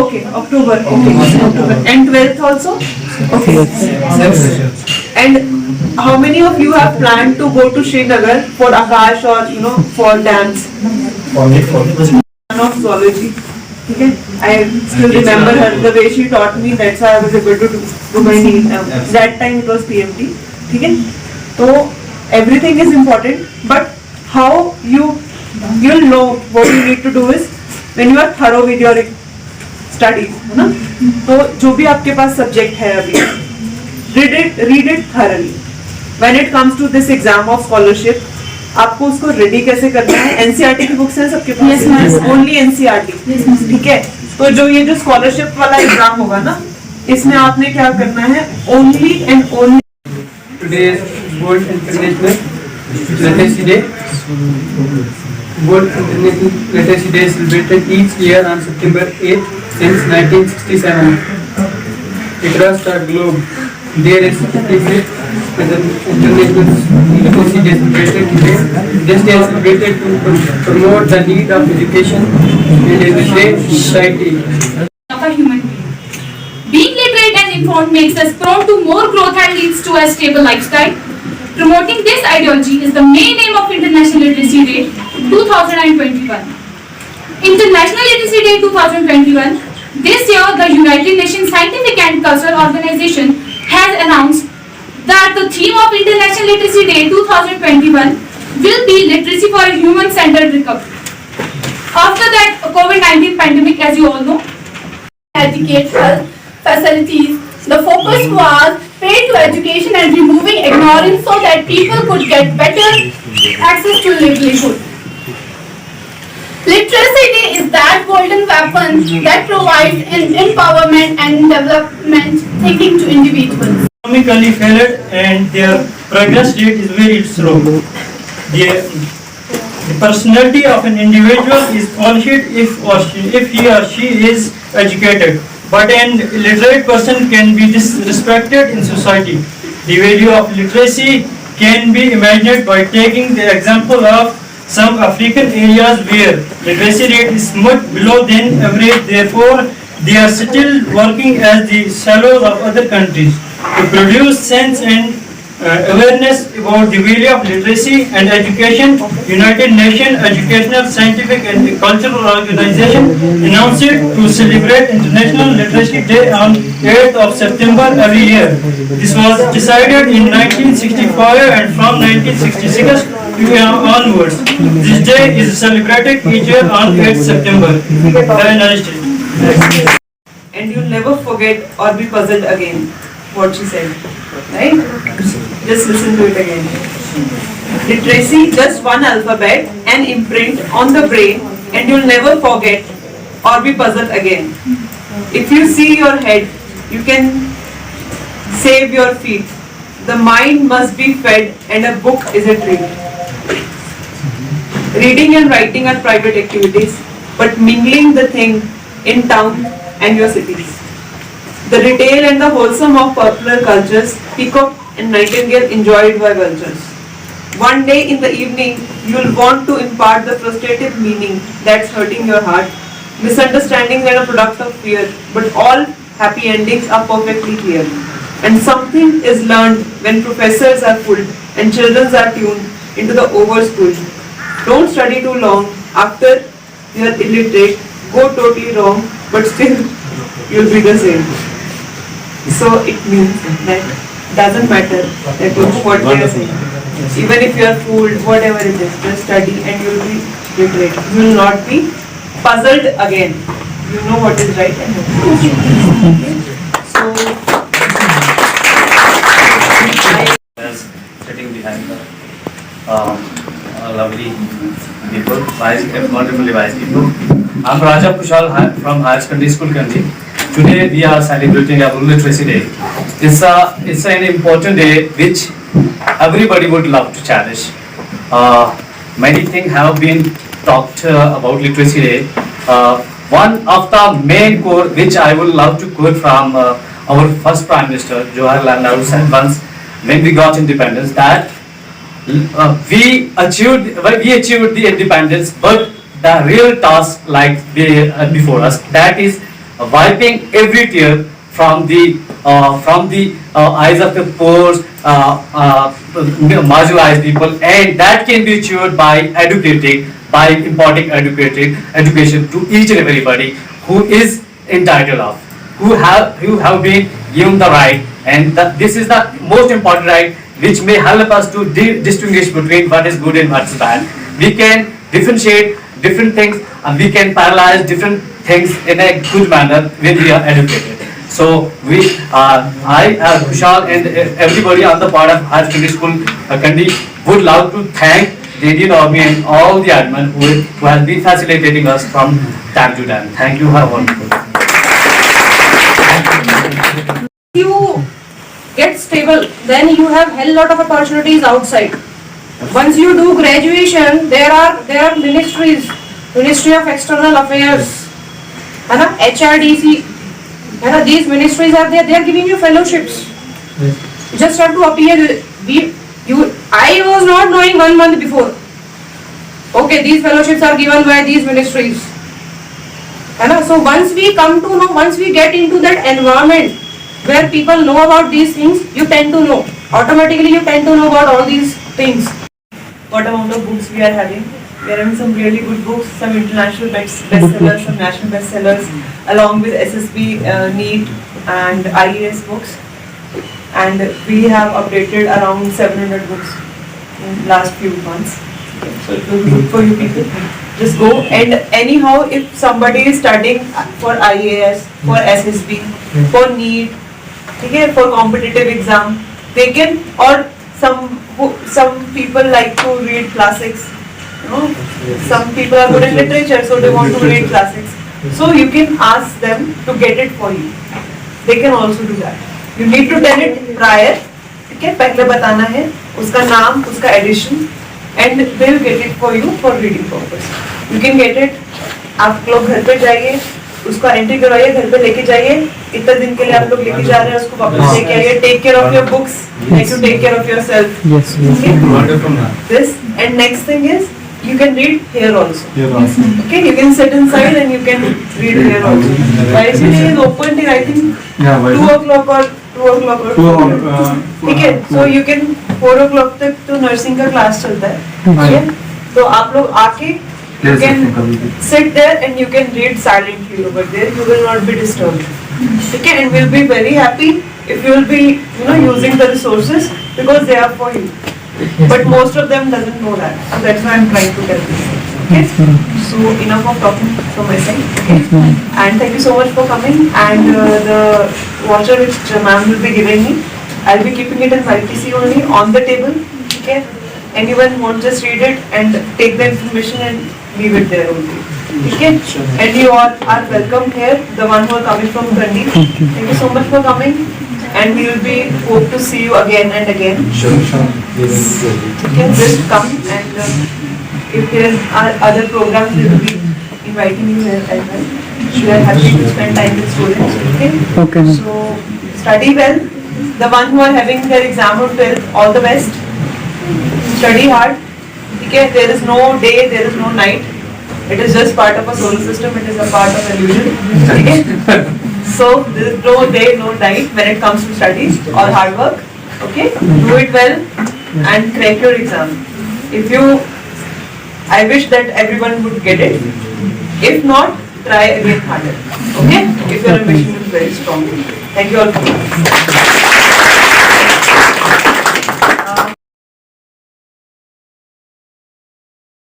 Okay, October. And 12th also? Okay. And how many of you have planned to go to Srinagar for Akash or for dance? Of zoology. Okay. I still remember her, the way she taught me, that's why I was able to do my need. That time it was PMT. Okay. So everything is important, but how you'll know what you need to do is when you are thorough with your studies, है ना? तो जो भी आपके पास subject है अभी, read it thoroughly. When it comes to this exam of scholarship, आपको उसको ready कैसे करना है? NCERT की books हैं सबके पास? Yes, only NCERT. ठीक है? तो जो ये जो scholarship वाला exam होगा ना, इसमें आपने क्या करना है? Only and only. Today is World International Literacy Day. World International Literacy Day is celebrated each year on September 8th since 1967. Across the globe, there is International Literacy Day celebrated today. This day is celebrated to promote the need of education in a literate society. Of a human being. Being literate and informed makes us prone to more growth and leads to a stable lifestyle. Promoting this ideology is the main aim of International Literacy Day 2021. International Literacy Day 2021. This year, the United Nations Scientific and Cultural Organization has announced that the theme of International Literacy Day 2021 will be literacy for a human-centered recovery. After that COVID-19 pandemic, as you all know, educate health facilities. The focus was paid to education and removing ignorance so that people could get better access to livelihood. Literacy is that golden weapon that provides empowerment and development thinking to individuals. Economically failed and their progress rate is very slow. The personality of an individual is polished if he or she is educated, but an illiterate person can be disrespected in society. The value of literacy can be imagined by taking the example of some African areas where literacy rate is much below than average, therefore they are still working as the fellows of other countries to produce sense and awareness about the value of literacy and education. United Nations Educational, Scientific and Cultural Organization announced it to celebrate International Literacy Day on 8th of September every year. This was decided in 1965 and from 1966 onwards. This day is celebrated each year on 8th September. Have a nice day. And you'll never forget or be puzzled again what she said. Right? Just listen to it again. Literacy, just one alphabet, an imprint on the brain, and you'll never forget or be puzzled again. If you see your head, you can save your feet. The mind must be fed, and a book is a treat. Reading and writing are private activities, but mingling the thing in town and your cities. The retail and the wholesome of popular cultures, peacock and nightingale enjoyed by vultures. One day in the evening, you'll want to impart the frustrated meaning that's hurting your heart. Misunderstandings are a product of fear, but all happy endings are perfectly clear. And something is learned when professors are fooled and children are tuned into the overschooled. Don't study too long. After you're illiterate, go totally wrong, but still you'll be the same. So it means that doesn't matter that what they are saying. Even if you are fooled, whatever it is, just study and you'll be literate. You will not be puzzled again. You know what is right and what is wrong. So sitting behind the lovely people, wonderfully wise people. I'm Raja Kushal from Higher Secondary School, Kanji. Today we are celebrating World Literacy Day. It's an important day which everybody would love to cherish. Many things have been talked about Literacy Day. One of the main core which I would love to quote from our first Prime Minister Jawaharlal Nehru said once when we got independence that we achieved the independence, but the real task like before us, that is wiping every tear from the eyes of the poor, marginalized people, and that can be achieved by imparting education to each and everybody who is entitled of, who have been given the right, and this is the most important right which may help us to distinguish between what is good and what is bad. We can differentiate different things, and we can paralyze different things in a good manner when we are educated. So I, Kushal, and everybody on the part of Higher Secondary School Kandi would love to thank the Indian Army and all the admin who has been facilitating us from time to time. Thank you. Have a wonderful day. You get stable, then you have hell lot of opportunities outside. Once you do graduation, there are ministries, Ministry of External Affairs, HRDC, these ministries are there. They are giving you fellowships. You just have to appear. I was not knowing 1 month before. Okay, these fellowships are given by these ministries. So once we come to know, once we get into that environment where people know about these things, you tend to know. Automatically you tend to know about all these things. What amount of books we are having? We are having some really good books, some international bestsellers, some national bestsellers, along with SSB, NEET and IAS books. And we have updated around 700 books in last few months. So it will be good for you people. Just go, and anyhow, if somebody is studying for IAS, for SSB, for NEET, okay, for competitive exam, they can, or some people like to read classics. Some people are good in literature, so they want to read classics. So you can ask them to get it for you. They can also do that. You need to tell it prior. Okay, पहले बताना है उसका नाम, उसका edition, and they will get it for you for reading purpose. You can get it. आप लोग घर पे जाइए, उसको एंट्री करवाइए, घर पे लेके जाइए. इतने दिन के लिए आप लोग लेके जा रहे हैं, उसको वापस लेके आइए. Take care of your books, like you take care of yourself. Yes, yes. Okay? Wonderful. This, and next thing is, you can read here also. Okay, you can sit inside and you can read here also. YCD is open till I think 2 o'clock or 2 o'clock or 4 o'clock. Okay, so you can 4 o'clock तक तो nursing का class चलता है. Okay, तो आप लोग आके you can sit there and you can read silently over there. You will not be disturbed. Okay, and we'll be very happy if you will be using the resources because they are for you. But most of them doesn't know that. So that's why I'm trying to tell this. Okay? So enough of talking from my side. Okay? And thank you so much for coming. And the voucher which ma'am will be giving me, I'll be keeping it in YTC only on the table. Okay? Anyone won't just read it and take the information and leave it there only. Okay? And you all are welcome here. The one who are coming from Kandi. Thank you so much for coming. And we will be hope to see you again and again. Sure. Yes. Okay, just come, and if there are other programs, we will be inviting you here as well. We are happy to spend time with students. Okay. So study well. The one who are having their exam on 12th, all the best. Study hard. Okay, there is no day, there is no night. It is just part of a solar system. It is a part of illusion. Okay. So there is no day, no night when it comes to studies or hard work. Okay, do it well and crack your exam. I wish that everyone would get it. If not, try again harder. Okay, if your ambition is very strong. Thank you all for coming.